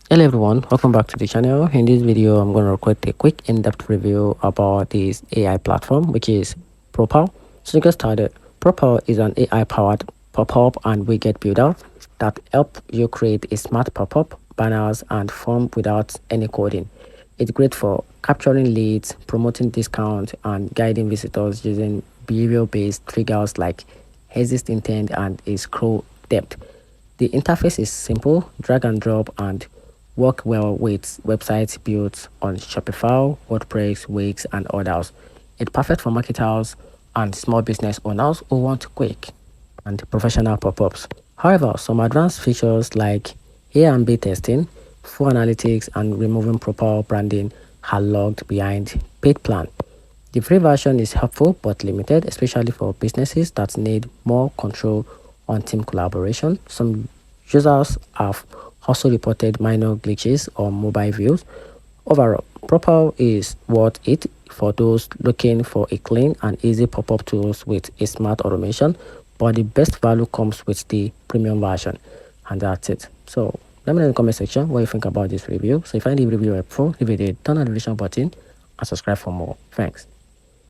Hello everyone, welcome back to the channel. In this video, I'm going to record a quick in-depth review about this AI platform, which is Propel. So to get started, Propel is an AI-powered pop-up and widget builder that help you create a smart pop-up, banners, and form without any coding. It's great for capturing leads, promoting discounts, and guiding visitors using behavior-based triggers like exist intent and a scroll depth. The interface is simple, drag and drop, and work well with websites built on Shopify, WordPress, Wix, and others. It's perfect for marketers and small business owners who want quick and professional pop-ups. However, some advanced features like A and B testing, full analytics, and removing proper branding are logged behind paid plan. The free version is helpful but limited, especially for businesses that need more control on team collaboration. Some users have also reported minor glitches on mobile views. Overall, Propel is worth it for those looking for a clean and easy pop-up tools with a smart automation, but the best value comes with the premium version, and that's it. So let me know in the comment section what you think about this review. So if you find the review helpful, leave it a turn on the notification button and subscribe for more. Thanks.